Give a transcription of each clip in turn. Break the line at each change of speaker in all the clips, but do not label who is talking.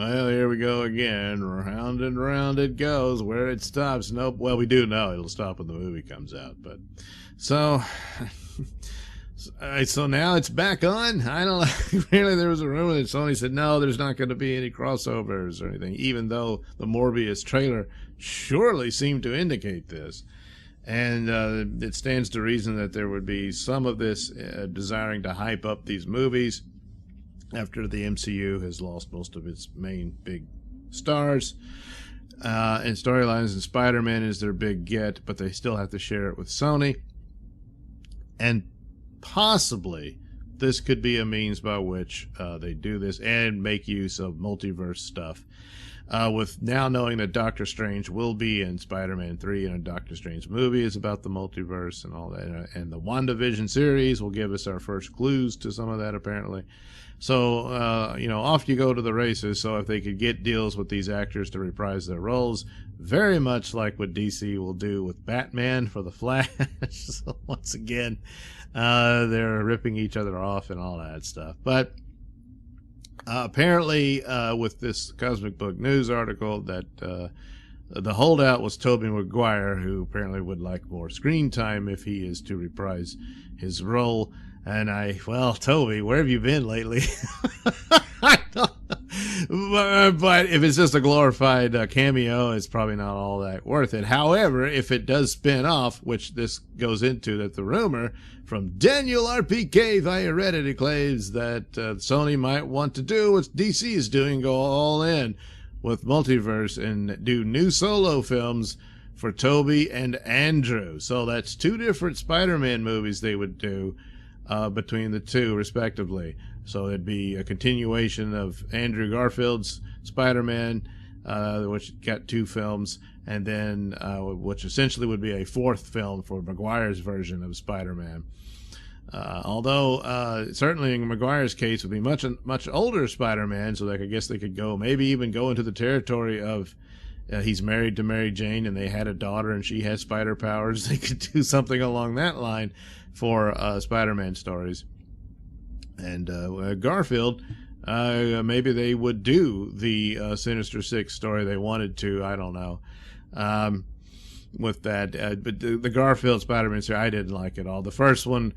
Well, here we go again. Round and round it goes. Where it stops, nope. Well, we do know it'll stop when the movie comes out. But so, so now it's back on. I don't know. Apparently, there was a rumor that Sony said no, there's not going to be any crossovers or anything, even though the Morbius trailer surely seemed to indicate this. And it stands to reason that there would be some of this desiring to hype up these movies after the MCU has lost most of its main big stars. And storylines, and Spider-Man is their big get, but they still have to share it with Sony. And possibly this could be a means by which they do this and make use of multiverse stuff. With now knowing that Doctor Strange will be in Spider-Man 3 and a Doctor Strange movie is about the multiverse and all that. And the WandaVision series will give us our first clues to some of that, apparently. So, off you go to the races. So if they could get deals with these actors to reprise their roles, very much like what DC will do with Batman for The Flash. So once again, they're ripping each other off and all that stuff. But apparently, with this Cosmic Book News article, that the holdout was Tobey Maguire, who apparently would like more screen time if he is to reprise his role. And Toby, where have you been lately? I don't know. But if it's just a glorified cameo, it's probably not all that worth it. However, if it does spin off, which this goes into, that the rumor from Daniel RPK via Reddit claims that Sony might want to do what DC is doing, go all in with multiverse and do new solo films for Toby and Andrew. So that's two different Spider-Man movies they would do between the two, respectively. So it'd be a continuation of Andrew Garfield's Spider-Man, which got two films, and then which essentially would be a fourth film for Maguire's version of Spider-Man. Although certainly in Maguire's case would be much older Spider-Man, so I guess they could go maybe even go into the territory of he's married to Mary Jane and they had a daughter and she has spider powers. They could do something along that line for Spider-Man stories. And Garfield, maybe they would do the Sinister Six story they wanted to. I don't know. With that, but the Garfield Spider-Man story, I didn't like at all. The first one,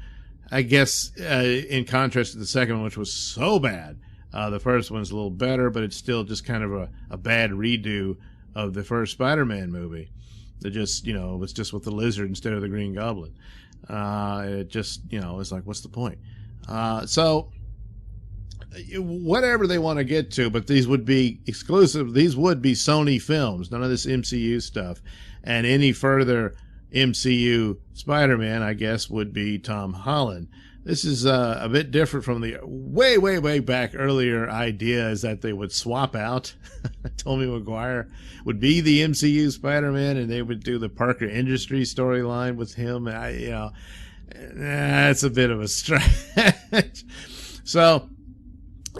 I guess, in contrast to the second one, which was so bad, the first one's a little better, but it's still just kind of a bad redo of the first Spider-Man movie. It just, it was just with the lizard instead of the Green Goblin. It just, it's like, what's the point? So whatever they want to get to, but these would be exclusive. These would be Sony films, none of this MCU stuff. And any further MCU Spider-Man, I guess, would be Tom Holland. This is a bit different from the way back earlier idea, is that they would swap out. Tobey Maguire would be the MCU Spider-Man, and they would do the Parker Industries storyline with him. That's a bit of a stretch. So,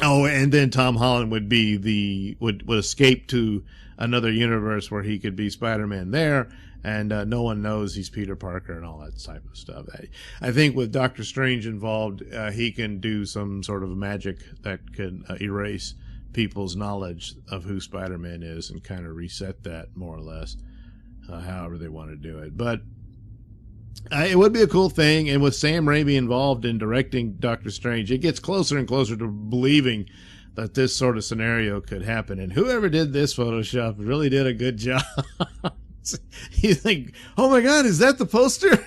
and then Tom Holland would be would escape to another universe where he could be Spider-Man there. And no one knows he's Peter Parker and all that type of stuff. I think with Doctor Strange involved, he can do some sort of magic that could erase people's knowledge of who Spider-Man is and kind of reset that more or less, however they want to do it. But it would be a cool thing. And with Sam Raimi involved in directing Doctor Strange, it gets closer and closer to believing that this sort of scenario could happen. And whoever did this Photoshop really did a good job. You think, oh my God, is that the poster?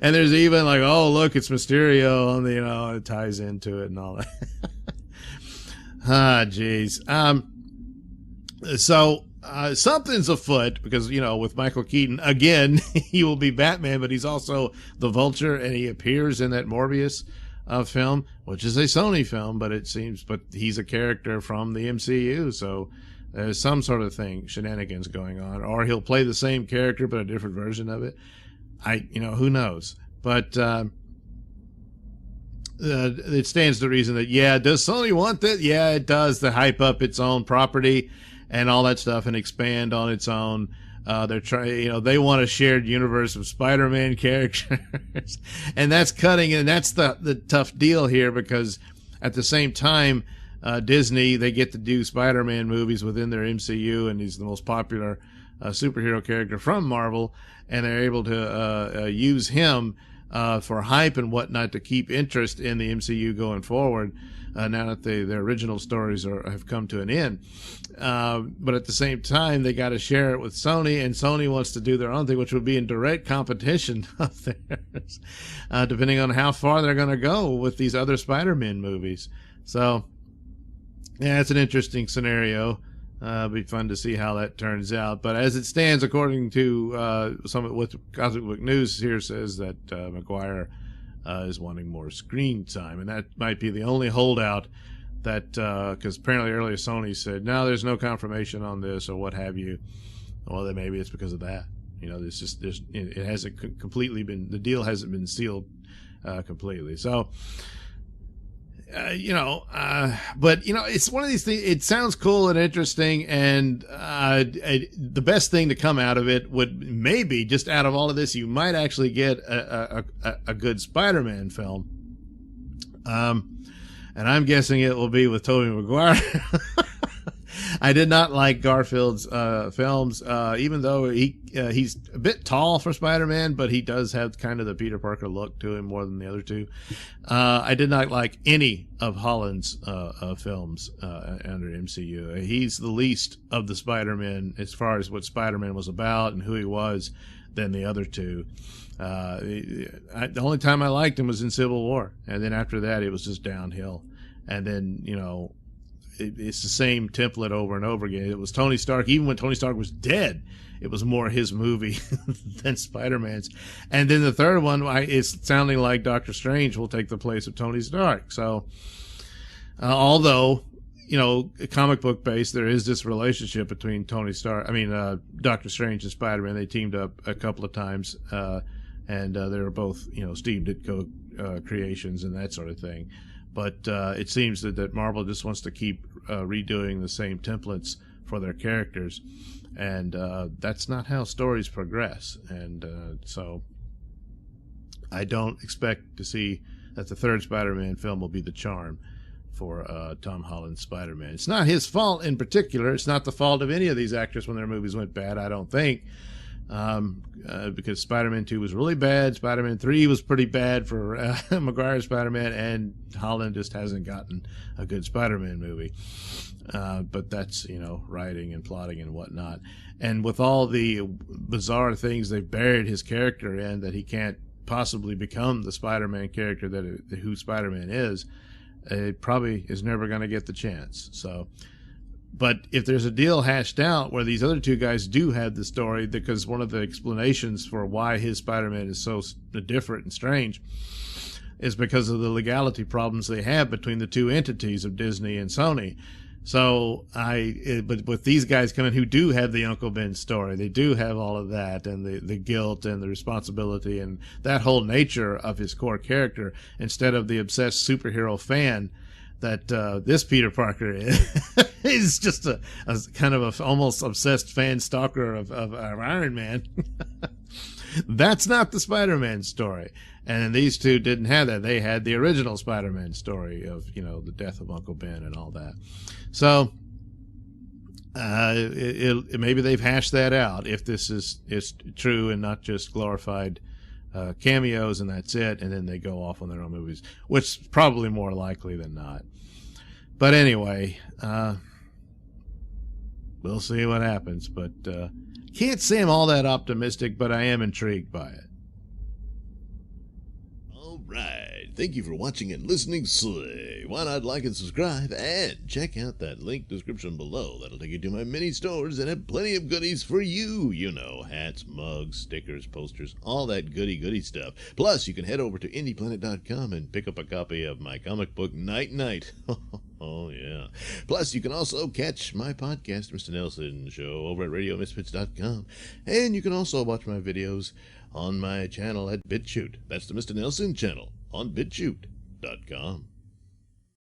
And there's even like, oh look, it's Mysterio on the, it ties into it and all that. Geez. So something's afoot because, with Michael Keaton, again, he will be Batman, but he's also the Vulture, and he appears in that Morbius film, which is a Sony film, but he's a character from the MCU, so there's some sort of shenanigans going on, or he'll play the same character but a different version of it. Who knows? But it stands to reason that, does Sony want that? Yeah, it does, to hype up its own property and all that stuff and expand on its own. They're trying, they want a shared universe of Spider-Man characters, and that's cutting, and that's the tough deal here, because at the same time, Disney, they get to do Spider-Man movies within their MCU, and he's the most popular superhero character from Marvel, and they're able to use him for hype and whatnot to keep interest in the MCU going forward. Now that their original stories have come to an end. But at the same time, they got to share it with Sony, and Sony wants to do their own thing, which would be in direct competition of theirs, depending on how far they're going to go with these other Spider-Man movies. So, yeah, it's an interesting scenario. It'll be fun to see how that turns out. But as it stands, according to some of what Comic Book News here says, that Maguire is wanting more screen time, and that might be the only holdout. That because apparently earlier Sony said no, there's no confirmation on this or what have you. Well, then maybe it's because of that. You know, it hasn't completely been, the deal hasn't been sealed completely. So. But it's one of these things. It sounds cool and interesting, and the best thing to come out of it would maybe, just out of all of this, you might actually get a good Spider-Man film. And I'm guessing it will be with Tobey Maguire. I did not like Garfield's films, even though he's a bit tall for Spider-Man, but he does have kind of the Peter Parker look to him more than the other two. I did not like any of Holland's films under MCU. He's the least of the Spider-Man as far as what Spider-Man was about and who he was than the other two. The only time I liked him was in Civil War, and then after that it was just downhill. And then, it's the same template over and over again. It was Tony Stark. Even when Tony Stark was dead, it was more his movie than Spider-Man's. And then the third one, it's sounding like Doctor Strange will take the place of Tony Stark. So, although, comic book based, there is this relationship between Doctor Strange and Spider-Man. They teamed up a couple of times, and they were both, Steve Ditko creations and that sort of thing. But it seems that Marvel just wants to keep redoing the same templates for their characters, and that's not how stories progress. And so I don't expect to see that the third Spider-Man film will be the charm for Tom Holland's Spider-Man. It's not his fault in particular. It's not the fault of any of these actors when their movies went bad, I don't think. Because Spider-Man 2 was really bad. Spider-Man 3 was pretty bad for Maguire's Spider-Man, and Holland just hasn't gotten a good Spider-Man movie. But that's, writing and plotting and whatnot. And with all the bizarre things they've buried his character in, that he can't possibly become the Spider-Man character who Spider-Man is, it probably is never going to get the chance. So, but if there's a deal hashed out where these other two guys do have the story, because one of the explanations for why his Spider-Man is so different and strange is because of the legality problems they have between the two entities of Disney and Sony. So but with these guys coming who do have the Uncle Ben story, they do have all of that, and the guilt and the responsibility and that whole nature of his core character, instead of the obsessed superhero fan that this Peter Parker is. He's just a kind of almost obsessed fan stalker of Iron Man. That's not the Spider-Man story. And these two didn't have that. They had the original Spider-Man story of, the death of Uncle Ben and all that. So maybe they've hashed that out, if this is true and not just glorified cameos and that's it, and then they go off on their own movies, which is probably more likely than not. But anyway, we'll see what happens. But can't say I'm all that optimistic, but I am intrigued by it.
All right. Thank you for watching and listening. Why not like and subscribe, and check out that link description below. That'll take you to my mini stores and have plenty of goodies for you. Hats, mugs, stickers, posters, all that goody stuff. Plus, you can head over to IndiePlanet.com and pick up a copy of my comic book Night Night. Oh, yeah. Plus, you can also catch my podcast, Mr Nailsin Show, over at RadioMisfits.com. And you can also watch my videos on my channel at BitChute. That's the Mr Nailsin channel on BitChute.com.